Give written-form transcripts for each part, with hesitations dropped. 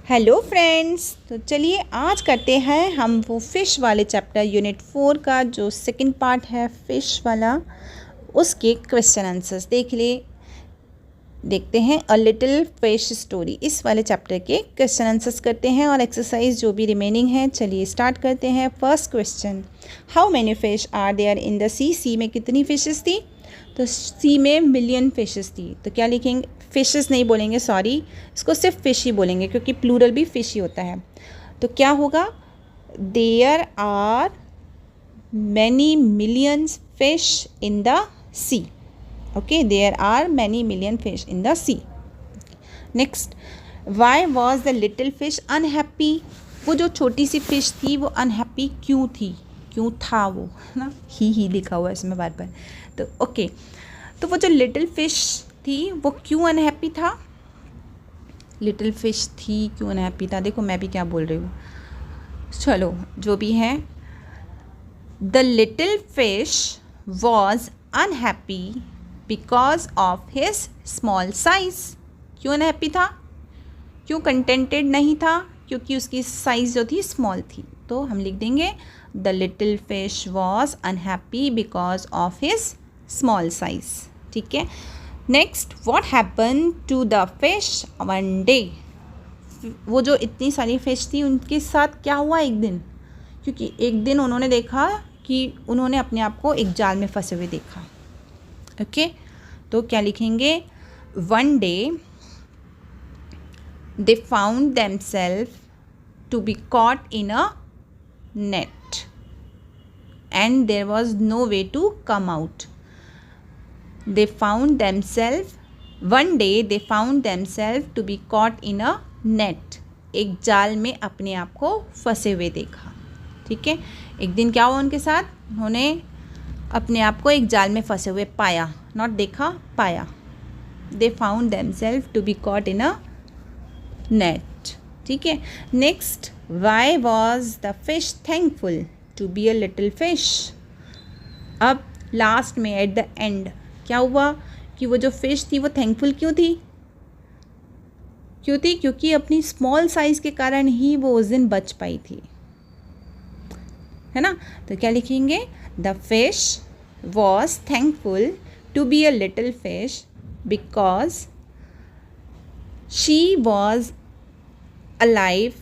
Hello friends, तो चलिए आज करते हैं हम वो फ़िश वाले चैप्टर यूनिट 4 का जो सेकंड पार्ट है फ़िश वाला, उसके क्वेश्चन आंसर्स देखते हैं। अ लिटिल फिश स्टोरी, इस वाले चैप्टर के क्वेश्चन आंसर्स करते हैं और एक्सरसाइज जो भी रिमेनिंग है। चलिए स्टार्ट करते हैं। First question, how many fish are there in the sea में कितनी फिशेस थी? तो सी में मिलियन फिशेस थी। तो क्या लिखेंगे? फिशेस नहीं बोलेंगे, सॉरी, इसको सिर्फ फिश ही बोलेंगे क्योंकि प्लूरल भी फिश ही होता है। तो क्या होगा? There are many millions fish in the sea. Okay, there are many million fish in the sea. Next, why was the little fish unhappy? वो जो छोटी सी फिश थी वो अनहैप्पी क्यों थी, क्यों था वो, है ना, ही लिखा हुआ है इसमें बार बार। तो ओके, तो वो जो लिटिल फिश थी वो क्यों अनहैप्पी था? लिटिल फिश थी क्यों अनहैप्पी था? देखो मैं भी क्या बोल रही हूँ, चलो जो भी है। The little fish was unhappy because of his small size. क्यों अनहैप्पी था? क्यों कंटेंटेड नहीं था? क्योंकि उसकी साइज़ जो थी स्मॉल थी। तो हम लिख देंगे the little fish was unhappy because of his small size. ठीक है। Next, what happen to the fish one day? वो जो इतनी सारी फिश थी उनके साथ क्या हुआ एक दिन? क्योंकि एक दिन उन्होंने देखा कि उन्होंने अपने आप को एक जाल में फंसे हुए देखा। ओके, तो क्या लिखेंगे? One day they found themselves to be caught in a net and there was no way to come out. They found themselves, one day they found themselves to be caught in a net. एक जाल में अपने आप को फंसे हुए देखा। ठीक है, एक दिन क्या हुआ उनके साथ? उन्होंने अपने आप को एक जाल में फंसे हुए पाया, नॉट देखा, पाया। They found themselves to be caught in a net. ठीक है। Next, why was the fish thankful to be a little fish? अब लास्ट में एट द एंड क्या हुआ कि वो जो फिश थी वो थैंकफुल क्यों थी? क्योंकि अपनी स्मॉल साइज़ के कारण ही वो उस दिन बच पाई थी, है ना। तो क्या लिखेंगे? The fish was thankful to be a little fish because she was alive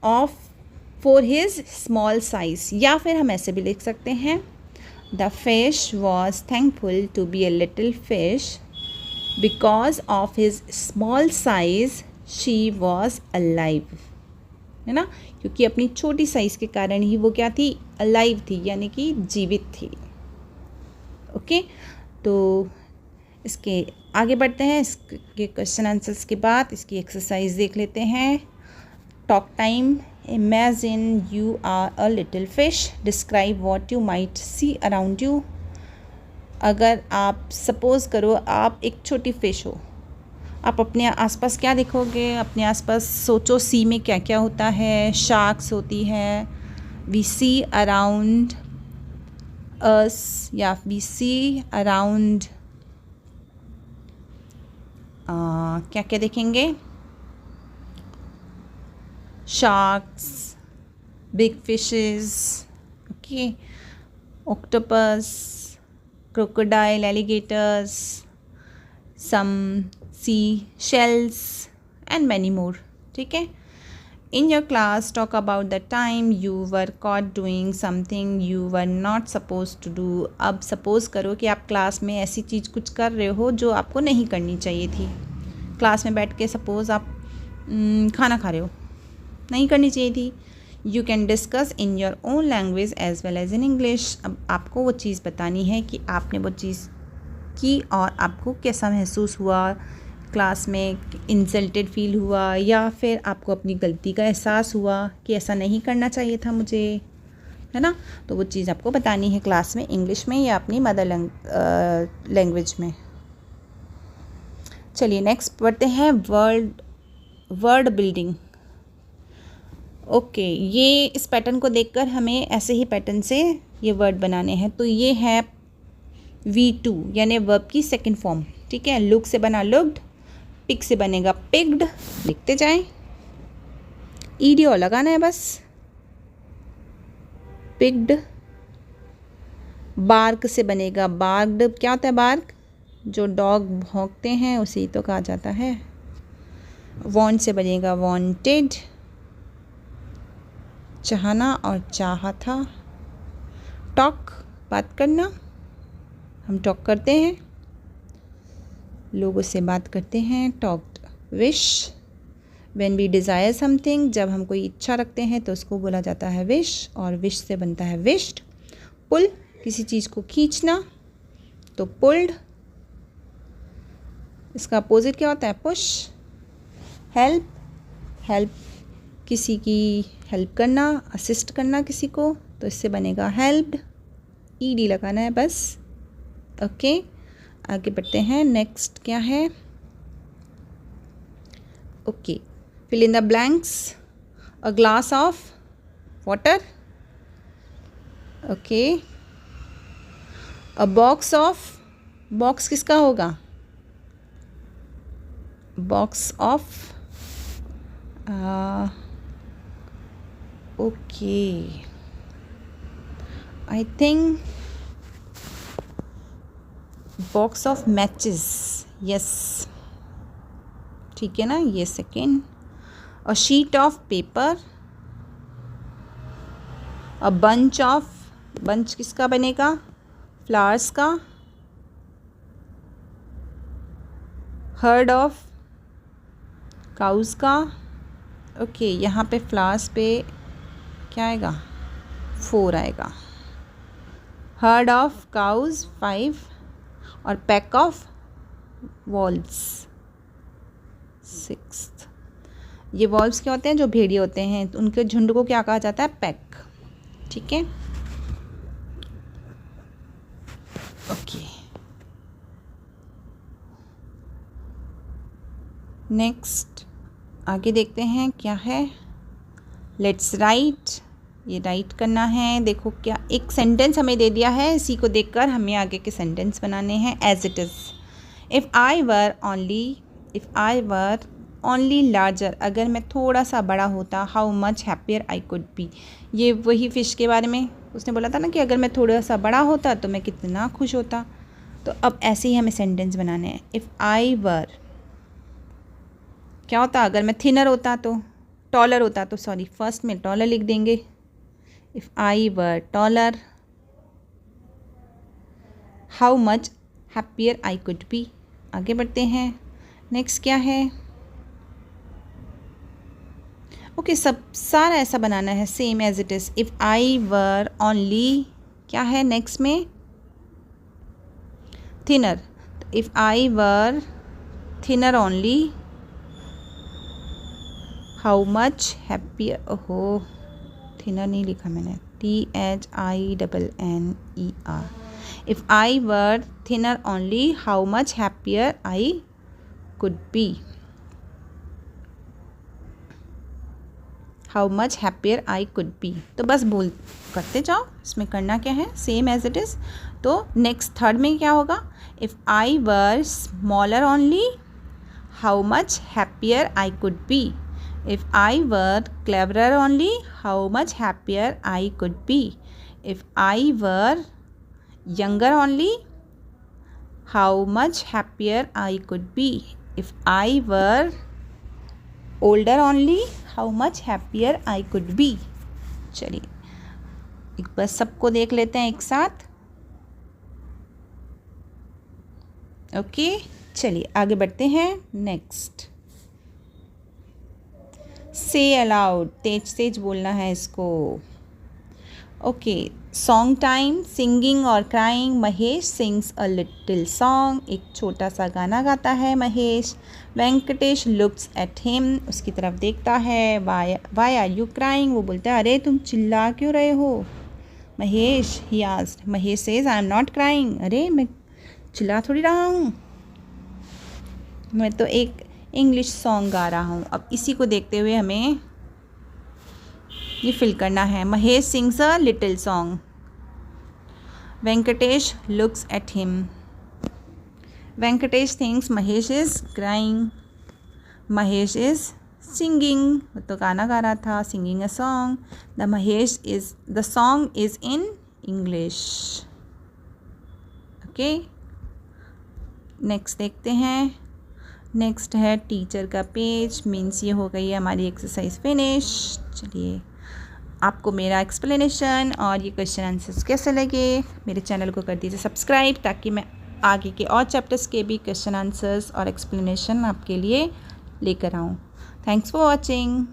of for his small size. या फिर हम ऐसे भी लिख सकते हैं, The fish was thankful to be a little fish because of his small size. She was alive. है ना, क्योंकि अपनी छोटी साइज़ के कारण ही वो क्या थी? अलाइव थी, यानी कि जीवित थी। ओके, तो इसके आगे बढ़ते हैं। इसके क्वेश्चन आंसर्स के बाद इसकी एक्सरसाइज देख लेते हैं। Talk time. Imagine you are a little fish. Describe what you might see around you. अगर आप सपोज़ करो आप एक छोटी फ़िश हो, आप अपने आसपास क्या देखोगे? अपने आसपास सोचो, सी में क्या क्या होता है? शार्क्स होती है, वी सी अराउंड अस, या वी सी अराउंड क्या क्या देखेंगे? Sharks, big fishes, okay, octopus, crocodile, alligators, some sea shells and many more. ठीक है। In your class, talk about the time you were caught doing something you were not supposed to do. अब suppose करो कि आप class में ऐसी चीज़ कुछ कर रहे हो जो आपको नहीं करनी चाहिए थी। क्लास में बैठ के सपोज़ आप खाना खा रहे हो, नहीं करनी चाहिए थी। You can discuss in your own language as well as in English. अब आपको वो चीज़ बतानी है कि आपने वो चीज़ की और आपको कैसा महसूस हुआ, क्लास में इंसल्टेड फील हुआ या फिर आपको अपनी गलती का एहसास हुआ कि ऐसा नहीं करना चाहिए था मुझे, है ना। तो वो चीज़ आपको बतानी है क्लास में, इंग्लिश में या अपनी मदर लैंग्वेज में। चलिए नेक्स्ट पढ़ते हैं, वर्ड बिल्डिंग। ओके, ये इस पैटर्न को देखकर हमें ऐसे ही पैटर्न से ये वर्ड बनाने हैं। तो ये है V2 यानी वर्ब की सेकंड फॉर्म। ठीक है, लुक से बना लुक्ड, पिग से बनेगा पिग्ड, लिखते जाएं। ईडी और लगाना है बस। पिग्ड, बार्क से बनेगा बार्क्ड। क्या होता है बार्क? जो डॉग भौंकते हैं उसी तो कहा जाता है। वांट से बनेगा वांटेड, चाहना और चाहा था। टॉक, बात करना, हम टॉक करते हैं, लोगों से बात करते हैं। Talked. Wish, when we desire something, जब हम कोई इच्छा रखते हैं तो उसको बोला जाता है विश, और विश से बनता है विश्ड। पुल, किसी चीज़ को खींचना तो पुल्ड। इसका अपोजिट क्या होता है? पुश। हेल्प, हेल्प किसी की हेल्प करना, असिस्ट करना किसी को, तो इससे बनेगा हेल्प्ड। ईडी लगाना है बस। ओके, आगे बढ़ते हैं। नेक्स्ट क्या है? Okay, fill in the blanks. A glass of water. Okay, a box of, box किसका होगा? Box of, okay, I think box of matches. Yes, ठीक है ना, ये second. A sheet of paper. A bunch of, bunch किसका बनेगा? Flowers का। Herd of, cows का। ओके, यहाँ पे फ्लावर्स पे क्या आएगा? 4 आएगा। हर्ड ऑफ काउज 5, और पैक ऑफ वॉल्व्स 6। ये वॉल्व्स क्या होते हैं? जो भेड़िए होते हैं, उनके झुंड को क्या कहा जाता है? पैक। ठीक है, ओके। नेक्स्ट आगे देखते हैं क्या है। लेट्स राइट, ये राइट करना है। देखो क्या, एक सेंटेंस हमें दे दिया है, इसी को देखकर हमें आगे के सेंटेंस बनाने हैं। As it is, if I were only larger, अगर मैं थोड़ा सा बड़ा होता। How much happier I could be, ये वही फ़िश के बारे में उसने बोला था ना कि अगर मैं थोड़ा सा बड़ा होता तो मैं कितना खुश होता। तो अब ऐसे ही हमें सेंटेंस बनाने हैं। इफ़ आई वर, क्या होता? अगर मैं थिनर होता तो, टॉलर होता तो, सॉरी फर्स्ट में टॉलर लिख देंगे। If I were taller, how much happier I could B. आगे बढ़ते हैं। नेक्स्ट क्या है? ओके, सब सारा ऐसा बनाना है same as it is. If I were only, क्या है नेक्स्ट में? Thinner. If I were thinner only, how much happier, ओहो थिनर नहीं लिखा मैंने, THINNER। If I were thinner only, how much happier I could be. How much happier I could be. तो बस बोल करते जाओ, इसमें करना क्या है? Same as it is. तो नेक्स्ट थर्ड में क्या होगा? If I were smaller only, how much happier I could B. If I were cleverer only, how much happier I could be. If I were younger only, how much happier I could be. If I were older only, how much happier I could be. चलिए एक बार सबको देख लेते हैं एक साथ। Okay, चलिए आगे बढ़ते हैं। नेक्स्ट, से अलाउड, तेज तेज बोलना है इसको। ओके, सॉन्ग टाइम, सिंगिंग और crying. Mahesh sings a little song, एक छोटा सा गाना गाता है Mahesh. Venkatesh looks at him, उसकी तरफ देखता है। वाई आर यू क्राइंग, वो बोलता है अरे तुम चिल्ला क्यों रहे हो। Mahesh, he asked, Mahesh says I am not crying, अरे मैं चिल्ला थोड़ी रहा हूँ, मैं तो एक इंग्लिश सॉन्ग गा रहा हूँ। अब इसी को देखते हुए हमें ये फिल करना है। Mahesh sings a little song, Venkatesh looks at him. Venkatesh thinks Mahesh is crying, Mahesh is singing, तो गाना गा रहा था, singing a song. The song is in English. Okay, next देखते हैं। नेक्स्ट है टीचर का पेज, मीन्स ये हो गई है हमारी एक्सरसाइज फिनिश। चलिए, आपको मेरा एक्सप्लेनेशन और ये क्वेश्चन आंसर्स कैसे लगे, मेरे चैनल को कर दीजिए सब्सक्राइब, ताकि मैं आगे के और चैप्टर्स के भी क्वेश्चन आंसर्स और एक्सप्लेनेशन आपके लिए लेकर आऊँ। Thanks for watching.